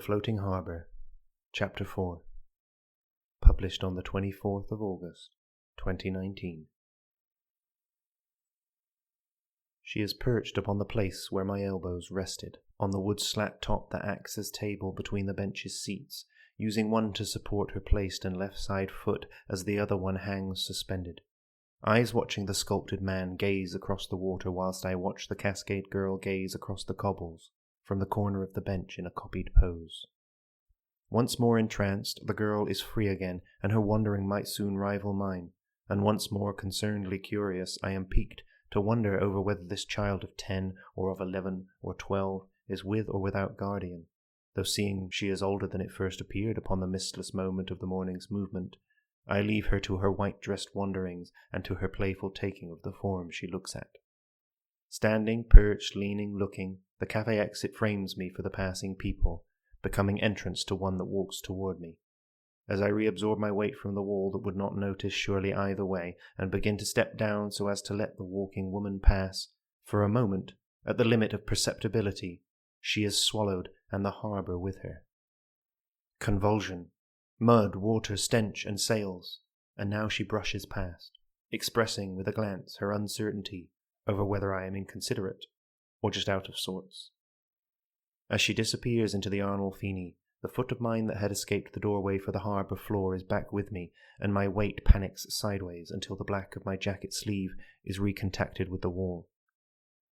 Floating Harbour, Chapter 4. Published on the 24th of August, 2019. She is perched upon the place where my elbows rested, on the wood slat top that acts as table between the bench's seats, using one to support her placed and left side foot as the other one hangs suspended. Eyes watching the sculpted man gaze across the water whilst I watch the cascade girl gaze across the cobbles from the corner of the bench in a copied pose. Once more entranced, the girl is free again, and her wondering might soon rival mine, and once more concernedly curious, I am piqued to wonder over whether this child of 10 or of 11 or 12 is with or without guardian, though seeing she is older than it first appeared upon the mistless moment of the morning's movement, I leave her to her white-dressed wanderings and to her playful taking of the form she looks at. Standing, perched, leaning, looking, the cafe exit frames me for the passing people, becoming entrance to one that walks toward me. As I reabsorb my weight from the wall that would not notice surely either way, and begin to step down so as to let the walking woman pass, for a moment, at the limit of perceptibility, she is swallowed and the harbour with her. Convulsion, mud, water, stench, and sails, and now she brushes past, expressing with a glance her uncertainty over whether I am inconsiderate or just out of sorts. As she disappears into the Arnolfini, the foot of mine that had escaped the doorway for the harbour floor is back with me, and my weight panics sideways until the black of my jacket sleeve is recontacted with the wall.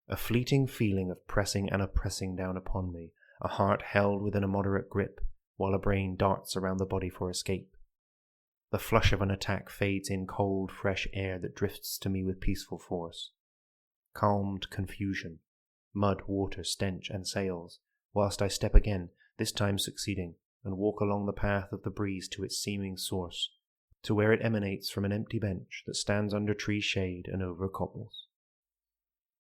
A fleeting feeling of pressing and oppressing down upon me, a heart held within a moderate grip, while a brain darts around the body for escape. The flush of an attack fades in cold, fresh air that drifts to me with peaceful force. Calmed confusion, mud, water, stench, and sails, whilst I step again, this time succeeding, and walk along the path of the breeze to its seeming source, to where it emanates from an empty bench that stands under tree shade and over cobbles.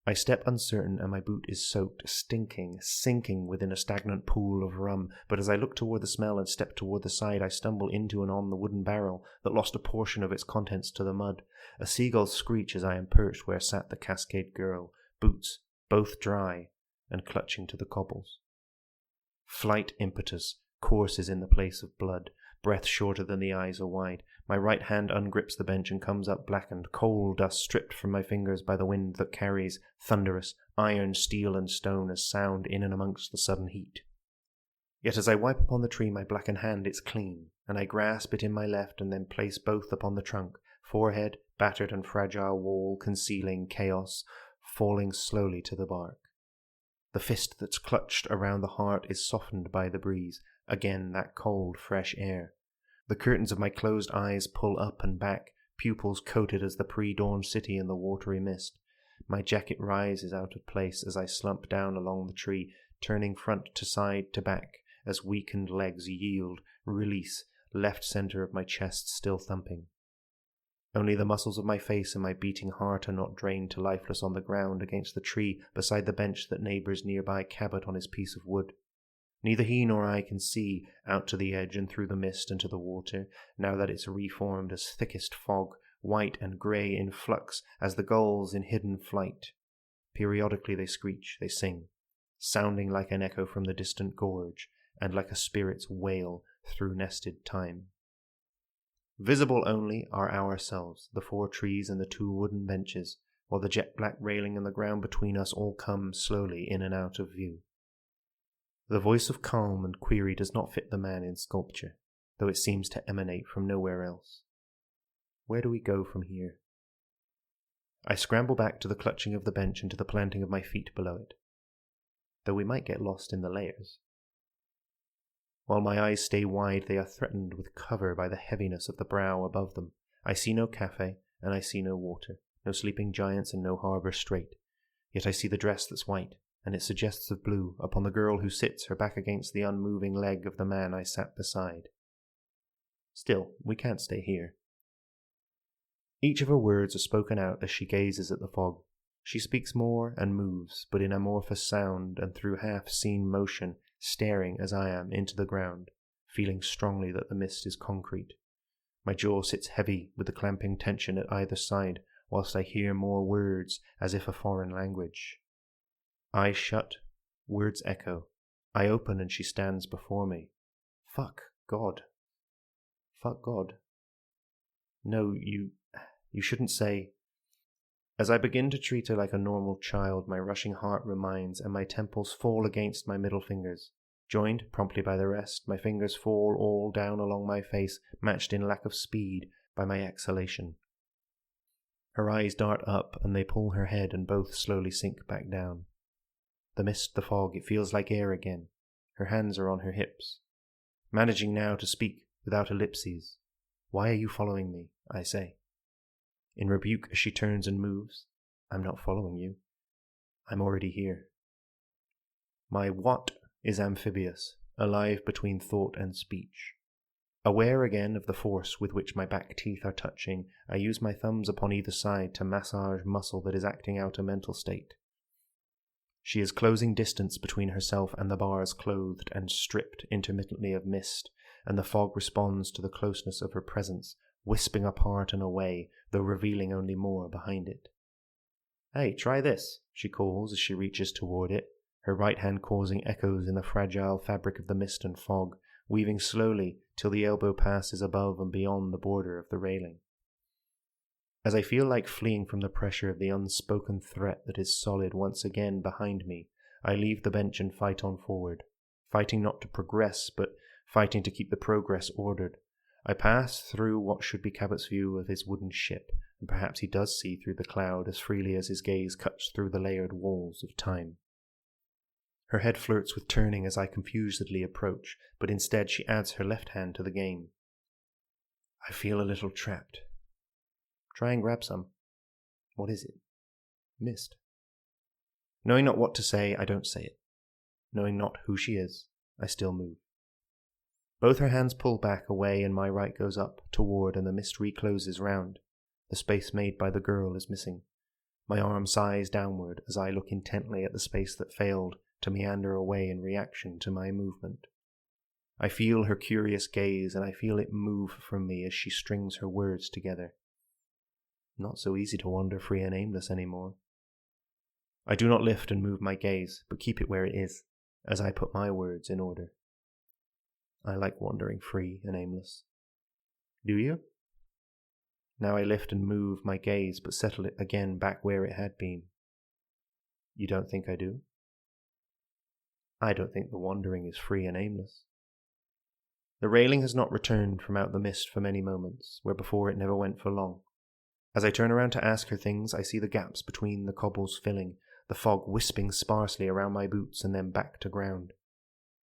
I step uncertain, and my boot is soaked, stinking, sinking within a stagnant pool of rum, but as I look toward the smell and step toward the side, I stumble into and on the wooden barrel that lost a portion of its contents to the mud. A seagull's screech as I am perched where sat the cascade girl, boots both dry and clutching to the cobbles. Flight impetus courses in the place of blood, breath shorter than the eyes are wide. My right hand ungrips the bench and comes up blackened, coal dust stripped from my fingers by the wind that carries thunderous iron, steel, and stone as sound in and amongst the sudden heat. Yet as I wipe upon the tree my blackened hand, it's clean, and I grasp it in my left and then place both upon the trunk, forehead, battered and fragile wall, concealing chaos, falling slowly to the bark. The fist that's clutched around the heart is softened by the breeze, again that cold, fresh air. The curtains of my closed eyes pull up and back, pupils coated as the pre-dawn city in the watery mist. My jacket rises out of place as I slump down along the tree, turning front to side to back, as weakened legs yield, release, left center of my chest still thumping. Only the muscles of my face and my beating heart are not drained to lifeless on the ground against the tree beside the bench that neighbours nearby Cabot on his piece of wood. Neither he nor I can see out to the edge and through the mist and to the water, now that it's reformed as thickest fog, white and grey in flux as the gulls in hidden flight. Periodically they screech, they sing, sounding like an echo from the distant gorge, and like a spirit's wail through nested time. Visible only are ourselves, the 4 trees and the 2 wooden benches, while the jet-black railing and the ground between us all come slowly in and out of view. The voice of calm and query does not fit the man in sculpture, though it seems to emanate from nowhere else. Where do we go from here? I scramble back to the clutching of the bench and to the planting of my feet below it, though we might get lost in the layers. While my eyes stay wide, they are threatened with cover by the heaviness of the brow above them. I see no cafe, and I see no water, no sleeping giants and no harbour strait. Yet I see the dress that's white, and it suggests of blue, upon the girl who sits, her back against the unmoving leg of the man I sat beside. Still, we can't stay here. Each of her words are spoken out as she gazes at the fog. She speaks more and moves, but in amorphous sound and through half-seen motion, staring as I am into the ground, feeling strongly that the mist is concrete. My jaw sits heavy with the clamping tension at either side, whilst I hear more words as if a foreign language. Eyes shut, words echo, I open and she stands before me. Fuck God. Fuck God. No, you shouldn't say. As I begin to treat her like a normal child, my rushing heart reminds, and my temples fall against my middle fingers. Joined promptly by the rest, my fingers fall all down along my face, matched in lack of speed by my exhalation. Her eyes dart up, and they pull her head, and both slowly sink back down. The mist, the fog, it feels like air again. Her hands are on her hips. Managing now to speak without ellipses. Why are you following me? I say. In rebuke as she turns and moves. I'm not following you. I'm already here. My what is amphibious, alive between thought and speech. Aware again of the force with which my back teeth are touching, I use my thumbs upon either side to massage muscle that is acting out a mental state. She is closing distance between herself and the bars, clothed and stripped intermittently of mist, and the fog responds to the closeness of her presence, wisping apart and away, though revealing only more behind it. Hey, try this, she calls as she reaches toward it, her right hand causing echoes in the fragile fabric of the mist and fog, weaving slowly till the elbow passes above and beyond the border of the railing. As I feel like fleeing from the pressure of the unspoken threat that is solid once again behind me, I leave the bench and fight on forward, fighting not to progress, but fighting to keep the progress ordered. I pass through what should be Cabot's view of his wooden ship, and perhaps he does see through the cloud as freely as his gaze cuts through the layered walls of time. Her head flirts with turning as I confusedly approach, but instead she adds her left hand to the game. I feel a little trapped. Try and grab some. What is it? Mist. Knowing not what to say, I don't say it. Knowing not who she is, I still move. Both her hands pull back away and my right goes up, toward, and the mist recloses round. The space made by the girl is missing. My arm sighs downward as I look intently at the space that failed to meander away in reaction to my movement. I feel her curious gaze, and I feel it move from me as she strings her words together. Not so easy to wander free and aimless anymore. I do not lift and move my gaze, but keep it where it is, as I put my words in order. I like wandering free and aimless. Do you? Now I lift and move my gaze, but settle it again back where it had been. You don't think I do? I don't think the wandering is free and aimless. The railing has not returned from out the mist for many moments, where before it never went for long. As I turn around to ask her things, I see the gaps between the cobbles filling, the fog wisping sparsely around my boots and then back to ground.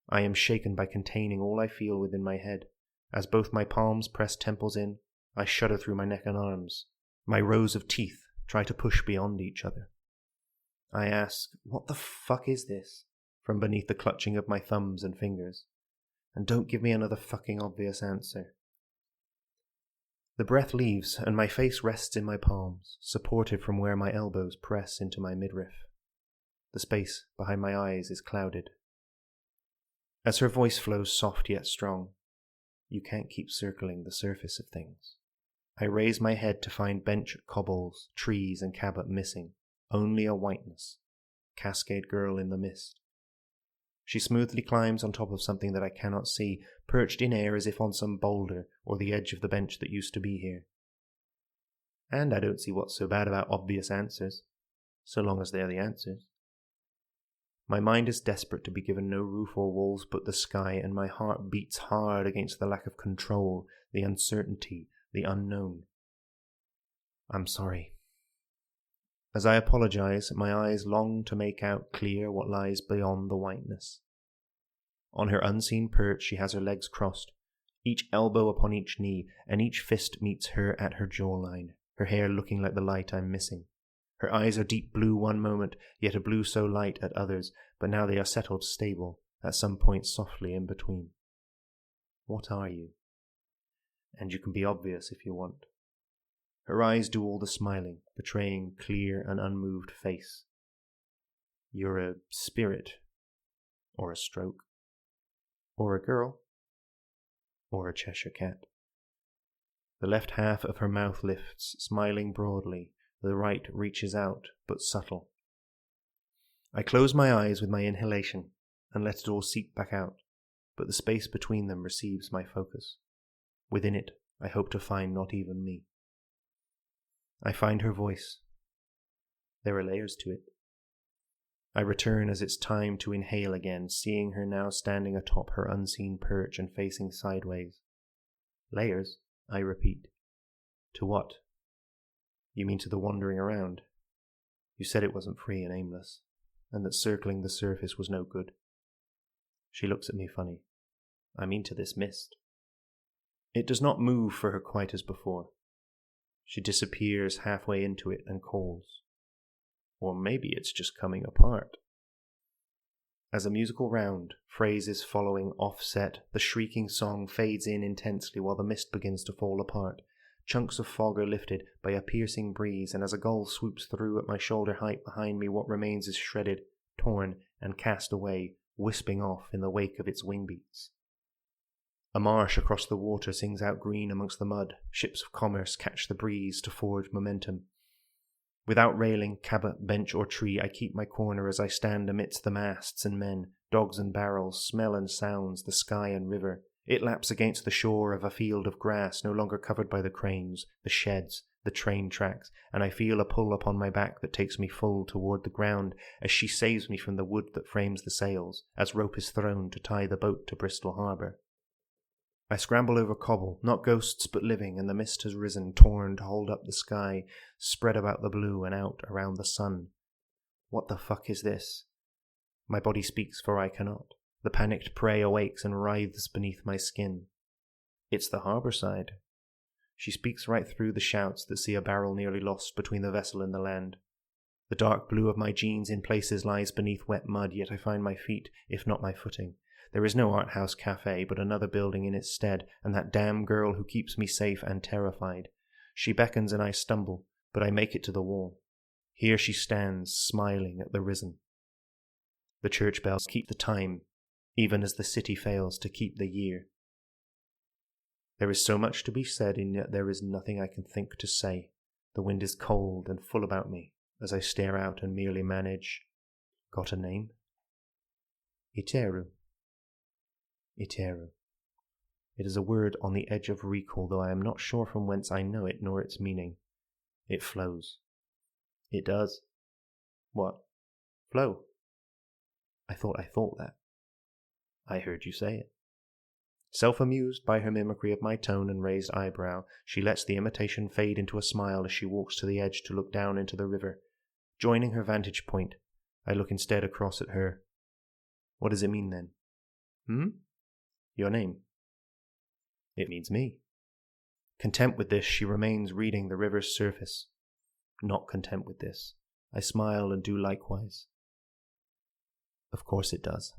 I am shaken by containing all I feel within my head. As both my palms press temples in, I shudder through my neck and arms. My rows of teeth try to push beyond each other. I ask, what the fuck is this? From beneath the clutching of my thumbs and fingers. And don't give me another fucking obvious answer. The breath leaves, and my face rests in my palms, supported from where my elbows press into my midriff. The space behind my eyes is clouded. As her voice flows soft yet strong, you can't keep circling the surface of things. I raise my head to find bench, cobbles, trees, and Cabot missing. Only a whiteness. Cascade girl in the mist. She smoothly climbs on top of something that I cannot see, perched in air as if on some boulder or the edge of the bench that used to be here. And I don't see what's so bad about obvious answers, so long as they're the answers. My mind is desperate to be given no roof or walls but the sky, and my heart beats hard against the lack of control, the uncertainty, the unknown. I'm sorry. As I apologize, my eyes long to make out clear what lies beyond the whiteness. On her unseen perch, she has her legs crossed, each elbow upon each knee, and each fist meets her at her jawline, her hair looking like the light I'm missing. Her eyes are deep blue one moment, yet a blue so light at others, but now they are settled stable, at some point softly in between. What are you? And you can be obvious if you want. Her eyes do all the smiling, betraying clear and unmoved face. You're a spirit, or a stroke, or a girl, or a Cheshire cat. The left half of her mouth lifts, smiling broadly. The right reaches out, but subtle. I close my eyes with my inhalation, and let it all seep back out, but the space between them receives my focus. Within it, I hope to find not even me. I find her voice. There are layers to it. I return as it's time to inhale again, seeing her now standing atop her unseen perch and facing sideways. Layers, I repeat. To what? You mean to the wandering around? You said it wasn't free and aimless, and that circling the surface was no good. She looks at me funny. I mean to this mist. It does not move for her quite as before. She disappears halfway into it and calls. Or maybe it's just coming apart. As a musical round, phrases following offset, the shrieking song fades in intensely while the mist begins to fall apart. Chunks of fog are lifted by a piercing breeze, and as a gull swoops through at my shoulder height behind me, what remains is shredded, torn, and cast away, wisping off in the wake of its wing beats. A marsh across the water sings out green amongst the mud. Ships of commerce catch the breeze to forge momentum. Without railing, cabot, bench, or tree, I keep my corner as I stand amidst the masts and men, dogs and barrels, smell and sounds, the sky and river. It laps against the shore of a field of grass no longer covered by the cranes, the sheds, the train tracks, and I feel a pull upon my back that takes me full toward the ground as she saves me from the wood that frames the sails, as rope is thrown to tie the boat to Bristol Harbour. I scramble over cobble, not ghosts but living, and the mist has risen, torn to hold up the sky, spread about the blue and out around the sun. What the fuck is this? My body speaks, for I cannot. The panicked prey awakes and writhes beneath my skin. It's the harbour side. She speaks right through the shouts that see a barrel nearly lost between the vessel and the land. The dark blue of my jeans in places lies beneath wet mud, yet I find my feet, if not my footing. There is no art house cafe, but another building in its stead, and that damn girl who keeps me safe and terrified. She beckons and I stumble, but I make it to the wall. Here she stands, smiling at the risen. The church bells keep the time, even as the city fails to keep the year. There is so much to be said, and yet there is nothing I can think to say. The wind is cold and full about me, as I stare out and merely manage. Got a name? Iteru. Iteru. It is a word on the edge of recall, though I am not sure from whence I know it nor its meaning. It flows. It does. What? Flow. I thought that. I heard you say it. Self-amused by her mimicry of my tone and raised eyebrow, she lets the imitation fade into a smile as she walks to the edge to look down into the river. Joining her vantage point, I look instead across at her. What does it mean then? Your name. It means me. Content with this, she remains reading the river's surface. Not content with this, I smile and do likewise. Of course it does.